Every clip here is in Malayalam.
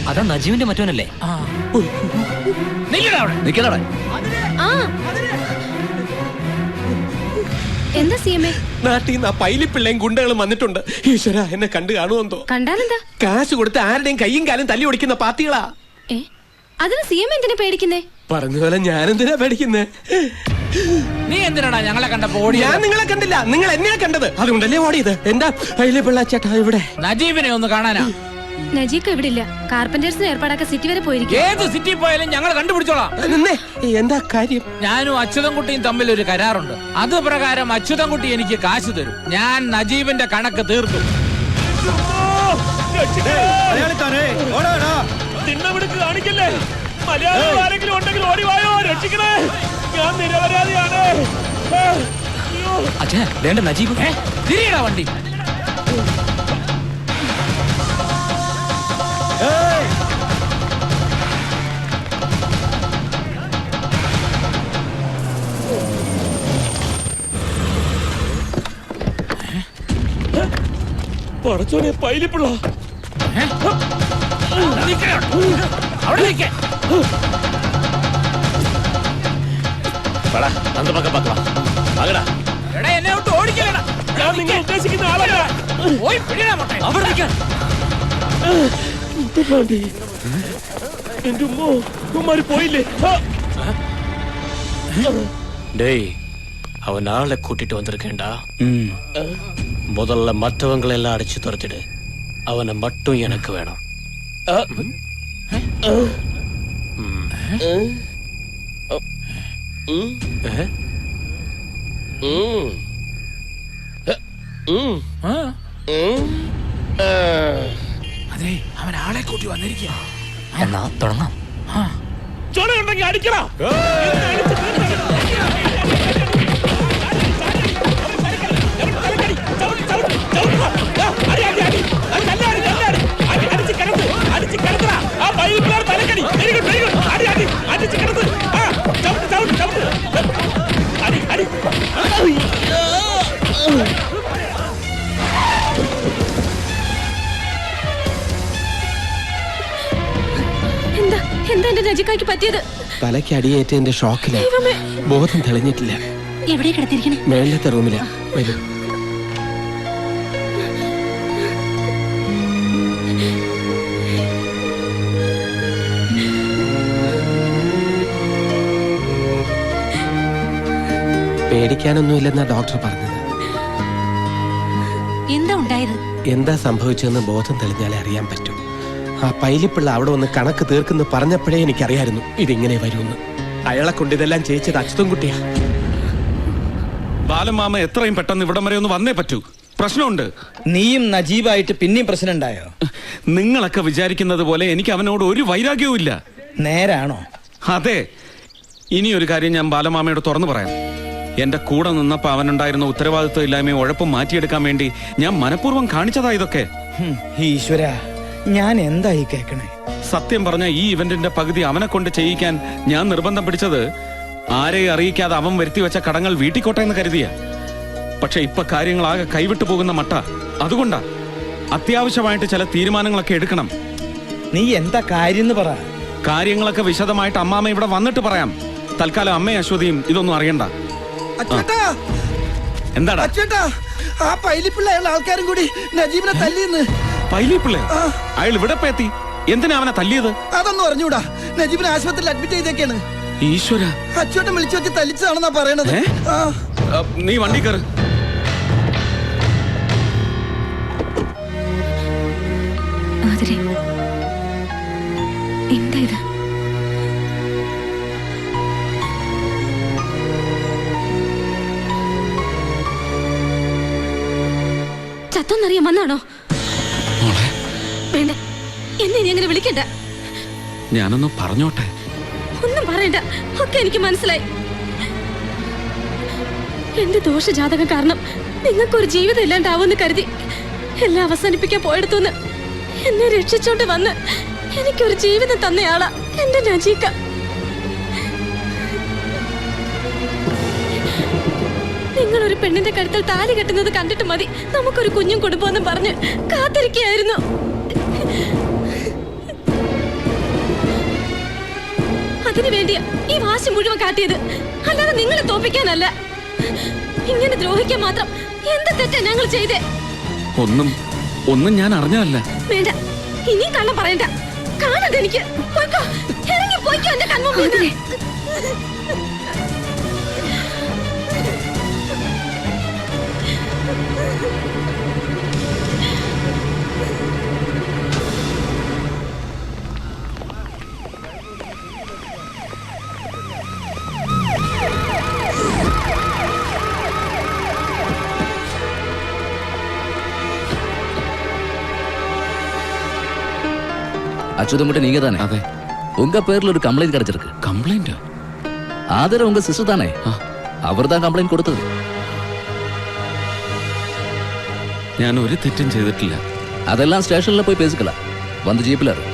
അതാ നജീവിന്റെ മറ്റവനല്ലേ? എന്താ സിഎംഎ? നാട്ടിൽ നിന്ന് ആ പൈലിപ്പിള്ളയും ഗുണ്ടകളും വന്നിട്ടുണ്ട്. ഈശ്വര, എന്നെ കണ്ടു കാണുമെന്തോ. കണ്ടാലെന്താ? കാശ് കൊടുത്ത് ആരുടെയും കയ്യും കാലും തല്ലി ഓടിക്കുന്ന പാർട്ടികളാ. അതിന് സിഎം എന്തിനാ പേടിക്കുന്നേ? പറഞ്ഞതുപോലെ ഞാനെന്തിനാ പേടിക്കുന്നേ? നീ എന്തിനാടാ ഞങ്ങളെ കണ്ടപ്പോ ഓടി? ഞാൻ നിങ്ങളെ കണ്ടില്ല, നിങ്ങൾ എന്നെയാ കണ്ടത്. അതുകൊണ്ടല്ലേ ഓടിയത്. എന്താ പൈലിപ്പിള്ള ചേട്ടാ ഇവിടെ? നജീബിനെ ഒന്ന് കാണാനാ. നജീബ് ഇവിടെ ഇല്ല. കാർപ്പന്റേഴ്സിന് ഏർപ്പാടാക്കാൻ സിറ്റി വരെ പോയിരിക്കും. ഏത് സിറ്റി പോയാലും ഞങ്ങൾ കണ്ടുപിടിച്ചോളാം. എന്താ കാര്യം? ഞാനും അച്യുതൻകുട്ടിയും തമ്മിൽ ഒരു കരാറുണ്ട്. അത് പ്രകാരം അച്യുതൻകുട്ടി എനിക്ക് കാശ് തരും. ഞാൻ നജീബിന്റെ കണക്ക് തീർക്കും. കാണിക്കല്ലേ? മലയാളം ആരെങ്കിലും ഉണ്ടെങ്കിൽ ഓടിവായോ, രക്ഷിക്കണേ. ഞാൻ നിരപരാധിയാണ്. അച്ഛാ വേണ്ട നജീബ്. തിരിയടാ വണ്ടി. പടച്ചോനെ, പൈലിപ്പിള്ള എന്നെ വിട്ട് ഓടിക്കലടാ. ഞാൻ നിങ്ങൾ ഉദ്ദേശിക്കുന്ന ആളല്ല. എന്റെ ഉമ്മമാര് പോയില്ലേ? டேய், அவன் ஆளை கூட்டிட்டு வந்திருக்கேன்டா. முதல்ல மற்றவங்களை எல்லாம் அடிச்சு துரத்திடு. அவனை மட்டும் எனக்கு வேணும். അതെ, അവൻ ആളെ കൂട്ടി വന്നിരിക്കുക. എന്നാ തുടങ്ങാം. ചോടുണ്ടെങ്കിൽ അടിക്കണ. എന്താ എന്റെ നജിക്കായ്ക്ക് പറ്റിയത്? തലയ്ക്ക് അടിയേറ്റതിന്റെ ഷോക്കില് ബോധം തെളിഞ്ഞിട്ടില്ല. എവിടെ കിടത്തിരിക്കണേ? മേളത്തെ റൂമില്. വരൂ. പേടിക്കാനൊന്നുമില്ലെന്നാ ഡോക്ടർ പറഞ്ഞത്. എന്താ ഉണ്ടായത്? എന്താ സംഭവിച്ചതെന്ന് ബോധം തെളിഞ്ഞാലേ അറിയാൻ പറ്റൂ. ആ പൈലിപ്പിള്ള അവിടെ വന്ന് കണക്ക് തീർക്കുന്നു പറഞ്ഞപ്പോഴേ എനിക്കറിയായിരുന്നു ഇതിങ്ങനെ വരുമെന്ന്. അയാളെ കൊണ്ട് ഇതെല്ലാം ചെയ്യിച്ചത് അച്യുതൻകുട്ടിയാ. ബാലമാമ എത്രയും പെട്ടെന്ന് ഇവിടം വരെ ഒന്ന് വന്നേ പറ്റൂ. പ്രശ്നമുണ്ട്. നീയും നജീബായിട്ട് പിന്നെയും പ്രശ്നം ഉണ്ടായോ? നിങ്ങളൊക്കെ വിചാരിക്കുന്നത് പോലെ എനിക്ക് അവനോട് ഒരു വൈരാഗ്യവും ഇല്ല. നേരാണോ? അതെ. ഇനി ഒരു കാര്യം ഞാൻ ബാലമാമയോട് തുറന്നു പറയാം. എന്റെ കൂടെ നിന്നപ്പോ അവനുണ്ടായിരുന്ന ഉത്തരവാദിത്വം ഇല്ലായ്മയും ഉഴപ്പും മാറ്റിയെടുക്കാൻ വേണ്ടി ഞാൻ മനഃപൂർവ്വം കാണിച്ചതാ ഇതൊക്കെ. ഈശ്വര, ഞാൻ എന്തായി കേക്കണേ? സത്യം പറഞ്ഞ ഈ ഇവന്റിന്റെ പകുതി അവനെ കൊണ്ട് ചെയ്യിക്കാൻ ഞാൻ നിർബന്ധം പിടിച്ചത് ആരെയും അറിയിക്കാതെ അവൻ വരുത്തി വെച്ച കടങ്ങൾ വീട്ടിക്കോട്ടെ എന്ന് കരുതിയ. പക്ഷെ ഇപ്പൊ കാര്യങ്ങളാകെ കൈവിട്ടു പോകുന്ന മട്ട. അതുകൊണ്ടാ അത്യാവശ്യമായിട്ട് ചില തീരുമാനങ്ങളൊക്കെ എടുക്കണം. നീ എന്താ കാര്യം പറ. കാര്യങ്ങളൊക്കെ വിശദമായിട്ട് അമ്മാമ്മ ഇവിടെ വന്നിട്ട് പറയാം. തൽക്കാലം അമ്മയും അശ്വതിയും ഇതൊന്നും അറിയണ്ട. എന്താടാ? ആ പൈലിപ്പിള്ള ആൾക്കാരും കൂടി നജീബിനെ തല്ലിന്ന്. പൈലിപ്പിള്ളേ? അയാൾ ഇവിടെ എത്തി. എന്തിനാ അവനെ തല്ലിയത്? അതൊന്നും അറിഞ്ഞൂടാ. നജീബിനെ ആശുപത്രിയിൽ അഡ്മിറ്റ് ചെയ്തേക്കാണ്. ഈശ്വര, അച്ഛോട്ടൻ വിളിച്ചു വെച്ച് തല്ലിച്ചതാണെന്നാ പറയണത്. നീ വണ്ടി കയറ്. എന്താ ഇത്? ചത്തോന്നറിയാൻ വന്നാണോ? വേണ്ട, എന്നെ ഇനി അങ്ങനെ വിളിക്കണ്ട. ഞാനൊന്ന് പറഞ്ഞോട്ടെ. ഒന്നും പറയണ്ട, ഒക്കെ എനിക്ക് മനസ്സിലായി. എന്റെ ദോഷജാതകം കാരണം നിങ്ങൾക്കൊരു ജീവിതം ഇല്ലാണ്ടാവുമെന്ന് കരുതി എല്ലാം അവസാനിപ്പിക്കാൻ പോയെടുത്തുനിന്ന് എന്നെ രക്ഷിച്ചോണ്ട് വന്ന് എനിക്കൊരു ജീവിതം തന്നയാളാ എന്റെ നജീക്ക. നിങ്ങൾ ഒരു പെണ്ണിന്റെ കഴുത്തിൽ താലി കെട്ടുന്നത് കണ്ടിട്ട് മതി നമുക്കൊരു കുഞ്ഞും കുടുംബമെന്നും പറഞ്ഞ് കാത്തിരിക്കുകയായിരുന്നു. അതിനു വേണ്ടിയാ ഈ വാശി മുഴുവൻ കാട്ടിയത്, അല്ലാതെ നിങ്ങളെ തോപ്പിക്കാനല്ല. ഇങ്ങനെ ദ്രോഹിക്കാൻ മാത്രം എന്ത് തെറ്റാ ഞങ്ങൾ ചെയ്തേ? ഒന്നും ഞാൻ അറിഞ്ഞതല്ല. വേണ്ട, ഇനിയും കള്ളം പറയണ്ട. കാണണ്ട എനിക്ക്. പോയ്ക്കോ, ഇറങ്ങി പോയ്ക്കോ എന്റെ കൺമുമ്പിൽ. அச்சுதம் நீங்க தானே? അതെ. உங்க பேர்ல ஒரு கம்ப்ளைண்ட் கிடைச்சிருக்கு. കംപ്ലൈന്റ്? ஆதர உங்க சிஸ்டர் தானே? அவர் தான் கம்ப்ளைண்ட் கொடுத்தது. ഞാൻ ഒരു തെറ്റും ചെയ്തിട്ടില്ല. அதெல்லாம் ஸ்டேஷன்ல போய் பேசிக்கலாம். வந்து ஜீப்ல இரு.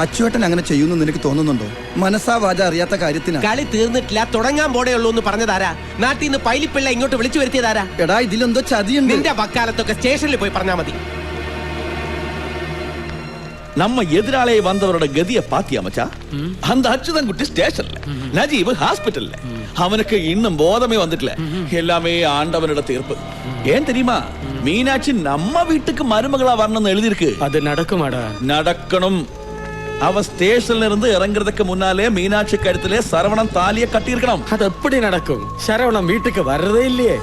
അച്ചുവേട്ടൻ അങ്ങനെ ചെയ്യുന്നു നിനക്ക് തോന്നുന്നുണ്ടോ? മനസ്സാ വാച അറിയാത്ത കാര്യത്തിന്. കളി തീർന്നിട്ടില്ല, തുടങ്ങാൻ പോടേ ഉള്ളൂ എന്ന് പറഞ്ഞതാരാ? നാട്ടിൽ നിന്ന് പൈലിപ്പിള്ള ഇങ്ങോട്ട് വിളിച്ചു വരുത്തിയതാരാ? എടാ ഇതിലെന്തോ ചതിയുണ്ട്. നിന്റെ വക്കാലത്തൊക്കെ സ്റ്റേഷനിൽ പോയി പറഞ്ഞാ മതി. நம்ம எதிராளே வந்தவரோட கதியை பாத்தியா மச்சா? அந்த அச்சுதன் குட்டி ஸ்டேஷன்ல, நஜீப் ஹாஸ்பிட்டல்ல. அவனுக்கு இன்னும் போதமே வந்துட்டல. எல்லாமே ஆண்டவனோட தீர்ப்பு. ஏன் தெரியுமா? மீனாட்சி நம்ம வீட்டுக்கு மருமகளா வரணும்னு எழுதி இருக்கு. அது நடக்குமாடா? நடக்கணும். அவ ஸ்டேஷன்ல இருந்து இறங்குறதுக்கு முன்னாலே மீனாட்சி கழுத்திலே சரவணன் தாலியை கட்டி இருக்கணும். அது எப்படி நடக்கும்? சரவணன் வீட்டுக்கு வர்றதே இல்லையே.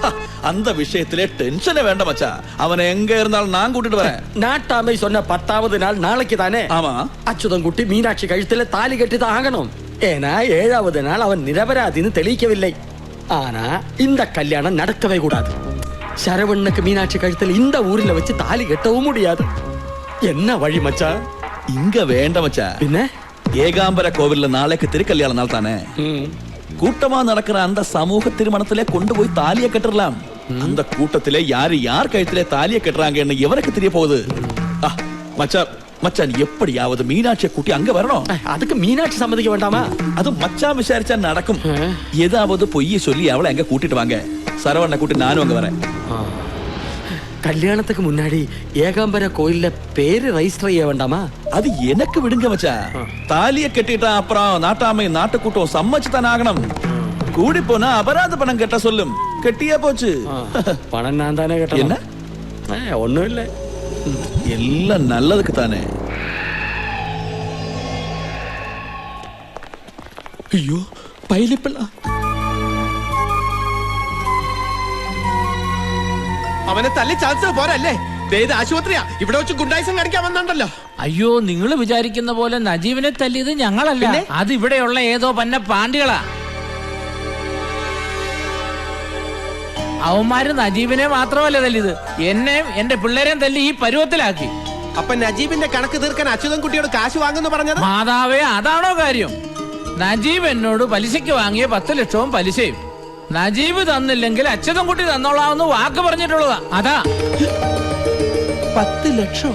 அந்த விஷயத்திலே டென்ஷனே வேண்டாம் மச்சா. அவனை எங்க இருந்தாலும் நான் கூட்டிட்டு வரேன். நாட்டாமை சொன்ன 10வது நாள் நாளைக்கு தானே? ஆமா. அச்சுதன்குட்டி மீனாட்சி கழுத்துல தாலி கட்டிதான் ஆகணும். ஏன்னா 7வது நாள் அவன் நிரபராதின்னு தெளிக்கவில்லை. ஆனா இந்த கல்யாணம் நடக்கவே கூடாது. சரவணனுக்கு மீனாட்சி கழுத்துல இந்த ஊரில் வச்சு தாலி கட்டவும் முடியாது. என்ன வழி மச்சா? இங்க வேண்டாம் மச்சா. பின்ன ஏகாம்பர கோவில்ல நாளைக்கு திருக்கல்யாண நாள் தானே. கூட்டமா நடக்கிற அந்த சமூக திருமணத்திலே கொண்டு போய் தாலியை கட்டலாம். அந்த கூட்டத்திலே யாரு யார் கழுத்திலே தாலியை கட்டுறாங்கன்னு எவருக்கு தெரிய போகுது? மச்சா மச்சான் எப்படியாவது மீனாட்சியை கூட்டி அங்க வரணும். அதுக்கு மீனாட்சி சம்மதிக்க வேண்டாமா? அது மச்சான் விசாரிச்சா நடக்கும். ஏதாவது பொய்ய சொல்லி அவளை அங்க கூட்டிட்டு வாங்க. சரவணனை கூட்டி நானும் அங்க வரேன். கல்யாணத்துக்கு முன்னாடி ஏகாம்பர கோயில்ல பேரு ரெஜிஸ்டர் செய்ய வேண்டாமா? அது எனக்கு விடுங்க மச்சா. தாலியை கட்டிட்டா அப்புறம் நாட்டாமை நாட்டுக்கூட்டம் சம்மச்சு தானே ஆகணும். கூடி போனா அபராத பணம் கட்ட சொல்லும். கட்டியா போச்சு. பணம் நான் தானே கட்டணும். என்ன? ஒண்ணும் இல்ல, எல்லாம் நல்லதுக்கு தானே. അയ്യോ, പൈലിപ്പിള്ള അവനെ തല്ലി ചാൻസ് പോരല്ലേ? ആശുപത്രിയാ, ഇവിടെ വെച്ച് ഗുണ്ടായിസം കാണിക്കാൻ വന്നുണ്ടല്ലോ. അയ്യോ, നിങ്ങൾ വിചാരിക്കുന്ന പോലെ നജീബിനെ തല്ലിയത് ഞങ്ങളല്ല. അത് ഇവിടെയുള്ള ഏതോ പന്ന പാണ്ടികളാ. അവന്മാര് നജീബിനെ മാത്രമല്ല തല്ലിയത്, എന്നെയും എന്റെ പിള്ളേരെയും തല്ലി ഈ പരുവത്തിലാക്കി. അപ്പൊ നജീബിന്റെ കണക്ക് തീർക്കാൻ അച്യുതൻ കുട്ടിയോട് കാശ് വാങ്ങുന്നു പറഞ്ഞത്? മാതാവേ, അതാണോ കാര്യം? നജീബ് എന്നോട് പലിശയ്ക്ക് വാങ്ങിയ 10 ലക്ഷവും പലിശയും നജീബ് തന്നില്ലെങ്കിൽ അച്യുതൻ കുട്ടി തന്നോളാമെന്ന് വാക്ക് പറഞ്ഞിട്ടുള്ളതാ. അതാ 10 ലക്ഷം.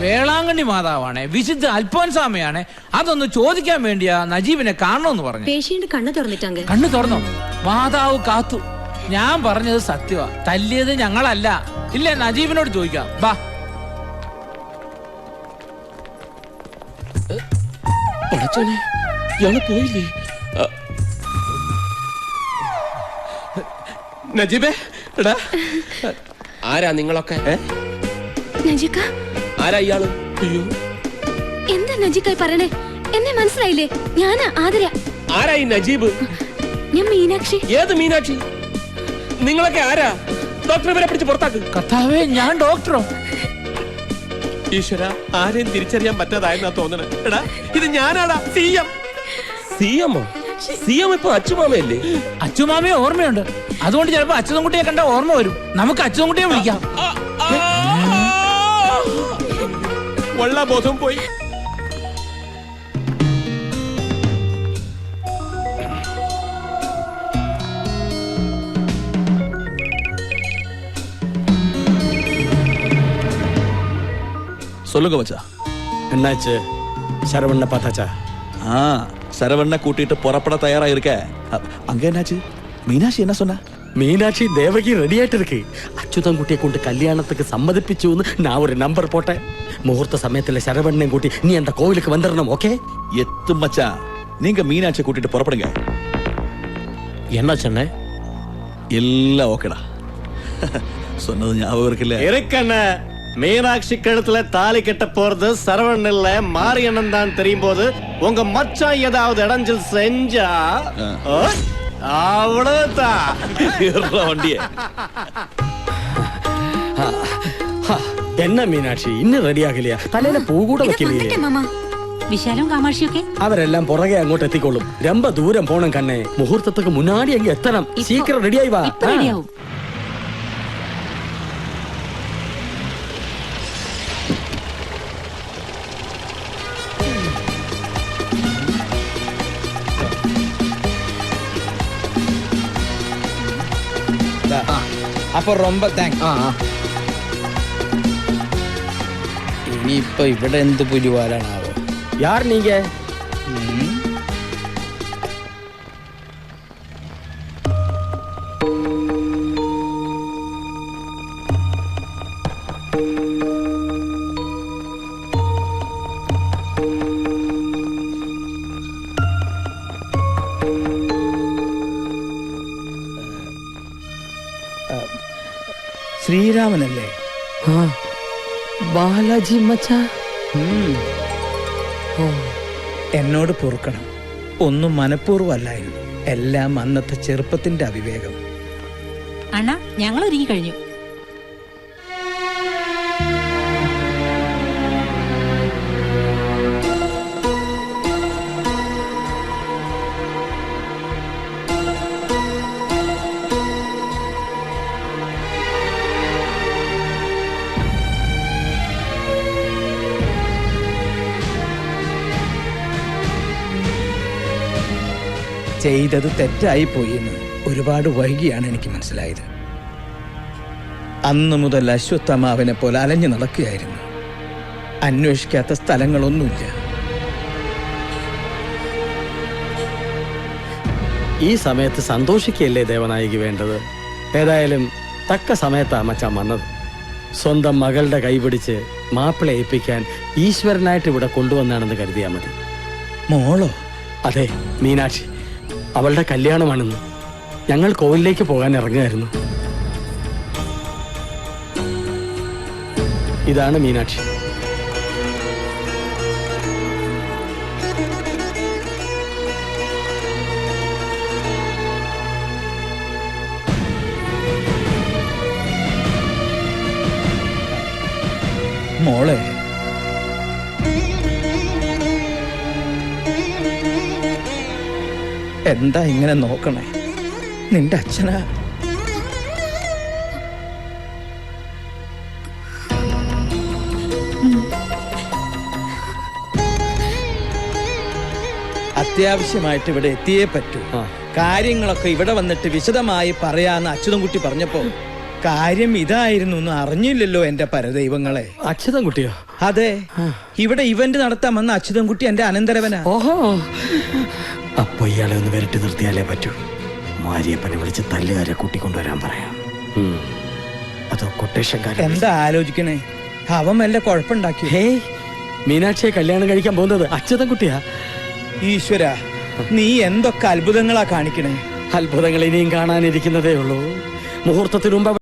വേളാങ്കണ്ണി മാതാവാണേ, വിശുദ്ധ അൽഫോൻസാമയാണേ, അതൊന്ന് ചോദിക്കാൻ വേണ്ടിയാ നജീബിനെ കാണണമെന്ന് പറഞ്ഞു. പേഷ്യന്റ് കണ്ണു തുറന്നിട്ടാങ്ക. കണ്ണു തുറന്നോ? മാതാവ് കാത്തു. ഞാൻ പറഞ്ഞത് സത്യമാ, തല്ലിയത് ഞങ്ങളല്ല. ഇല്ലേ, നജീബിനോട് ചോദിക്കാം. ബാ. പടച്ചോനെ, ഇയാള് പോയില്ലേ? നജീബേ, എടാ, ആരാ നിങ്ങളൊക്കെ? നജിക്ക, ആരാ ഇയാള്? അയ്യോ, എന്താ നജിക്കായി പറയണേ? എന്നെ മനസ്സിലായില്ലേ? ഞാനാ ആതിര. ആരാ ഈ നജീബ്? ഞാൻ മീനാക്ഷി. ഏത് മീനാക്ഷി? നിങ്ങളൊക്കെ ആരാ? ഡോക്ടറെ വരെ പിടിച്ച് പുറത്താക്ക്. കർത്താവേ, ഞാൻ ഡോക്ടറോ? ഈശ്വര, ആരെയും തിരിച്ചറിയാൻ പറ്റാതായെന്നാ തോന്നണേ. എടാ, ഇത് ഞാനാടാ, സിഎം. സിഎമ്മോ? സിഎം ഇപ്പൊ അച്ചുമാമയല്ലേ? അച്ചുമാമയെ ഓർമ്മയുണ്ട്. അതുകൊണ്ട് ചിലപ്പോ അച്യുതൻകുട്ടിയെ കണ്ട ഓർമ്മ വരും. നമുക്ക് അച്യുതൻകുട്ടിയെ വിളിക്കാം. ഉള്ള ബോധം പോയി. சொல்லுங்க மச்சா. என்னாச்சு? சரவண்ண பார்த்தாச்சா? சரவண்ண கூட்டிட்டு புறப்பட தயாரா இருக்க. அங்க என்னாச்சு? மீனாட்சி என்ன சொன்னா? மீனாட்சி தேவகி ரெடி ஆயிட்டு இருக்கு. அச்சுதன்குட்டியை கொண்டு கல்யாணத்துக்கு சம்மதிப்பிச்சுன்னு நான் ஒரு நம்பர் போட்டேன். முகூர்த்த சமயத்துல சரவண்ணை கூட்டி நீ அந்த கோவிலுக்கு வந்துடணும். ஓகே? எத்து மச்சா, நீங்க மீனாட்சி கூட்டிட்டு புறப்படுங்க. என்ன சொன்ன? எல்லாம் ஓகேடா. சொன்னது ஞாபகம் இருக்குல்ல? இருக்கண்ண, மீனாட்சி கழுத்துல தாலி கட்ட போறது சரவணன் இல்ல மாரியண்ணன் தான் தெரியும் போது உங்க மச்சான் ஏதாவது இடைஞ்சல் செஞ்சா அவ்வளவுதான். வண்டிய என்ன மீனாட்சி இன்னும் ரெடி ஆகலையா? தலையில பூ கூட வைக்கலையே. വിശാലും കാമാക്ഷിയൊക്കെ അവരെല്ലാം പുറകെ അങ്ങോട്ട് എത്തിക്കോളും. ரொம்ப ദൂരം പോണം കണ്ണേ. മുഹൂർത്തத்துக்கு മുன்னாടി അങ്ങ് എത്തണം. സീക്കിരം റെഡി ആയി വാ. റെഡിയാവും. അപ്പൊ ரொம்ப താങ്ക്സ്. ഇനിയിപ്പൊ ഇവിടെ എന്ത് പുലിവാലാണാവോ? யார் நீங்க? ശ്രീരാമനല്ലേ? ബാലാജി മച്ചാ. എന്നോട് പൊറുക്കണം. ഒന്നും മനഃപൂർവ്വമല്ലായിരുന്നു. എല്ലാം അന്നത്തെ ചെറുപ്പത്തിന്റെ അവിവേകം. അണ്ണാ ഞങ്ങൾ ഒരുങ്ങി കഴിഞ്ഞു. ചെയ്തത് തെറ്റായി പോയി എന്ന് ഒരുപാട് വൈകിയാണ് എനിക്ക് മനസ്സിലായത്. അന്നു മുതൽ അശ്വത്ഥമാവിനെ പോലെ അലഞ്ഞു നടക്കുകയായിരുന്നു. അന്വേഷിക്കാത്ത സ്ഥലങ്ങളൊന്നുമില്ല. ഈ സമയത്ത് സന്തോഷിക്കല്ലേ ദേവനായിക്ക് വേണ്ടത്? ഏതായാലും തക്ക സമയത്താ മച്ചാൻ വന്നത്. സ്വന്തം മകളുടെ കൈപിടിച്ച് മാപ്പിള ഏൽപ്പിക്കാൻ ഈശ്വരനായിട്ട് ഇവിടെ കൊണ്ടുവന്നാണെന്ന് കരുതിയാൽ മതി. മോളോ? അതെ, മീനാക്ഷി. അവളുടെ കല്യാണമാണെന്ന്. ഞങ്ങൾ കോവിലേക്ക് പോകാൻ ഇറങ്ങുമായിരുന്നു. ഇതാണ് മീനാക്ഷി. മോളെ, എന്താ ഇങ്ങനെ നോക്കണേ? നിന്റെ അച്ഛനാ. അത്യാവശ്യമായിട്ട് ഇവിടെ എത്തിയേ പറ്റൂ. കാര്യങ്ങളൊക്കെ ഇവിടെ വന്നിട്ട് വിശദമായി പറയാന്ന് അച്യുതൻകുട്ടി പറഞ്ഞപ്പോ കാര്യം ഇതായിരുന്നു എന്ന് അറിഞ്ഞില്ലല്ലോ എന്റെ പരദൈവങ്ങളെ. അച്യുതൻകുട്ടിയോ? അതെ, ഇവിടെ ഇവന്റ് നടത്താൻ വന്ന അച്യുതൻകുട്ടി എന്റെ അനന്തരവനാ. ഓഹോ, അപ്പൊ ഇയാളെ ഒന്ന് വരട്ടി നിർത്തിയാലേ പറ്റൂ. മാരിയപ്പനെ വിളിച്ച് തല്ലുകാരെ കൂട്ടിക്കൊണ്ടുവരാൻ പറയാം. അതോ കൊട്ടേഷൻകാരൻ? എന്താ ആലോചിക്കണേ? അവൻ വല്ല കുഴപ്പമുണ്ടാക്കി? ഹേയ്, മീനാക്ഷിയെ കല്യാണം കഴിക്കാൻ പോകുന്നത് അച്യുതൻകുട്ടിയാ. ഈശ്വര, നീ എന്തൊക്കെ അത്ഭുതങ്ങളാ കാണിക്കണേ. അത്ഭുതങ്ങൾ ഇനിയും കാണാനിരിക്കുന്നതേ ഉള്ളൂ. മുഹൂർത്തത്തിനു മുമ്പ്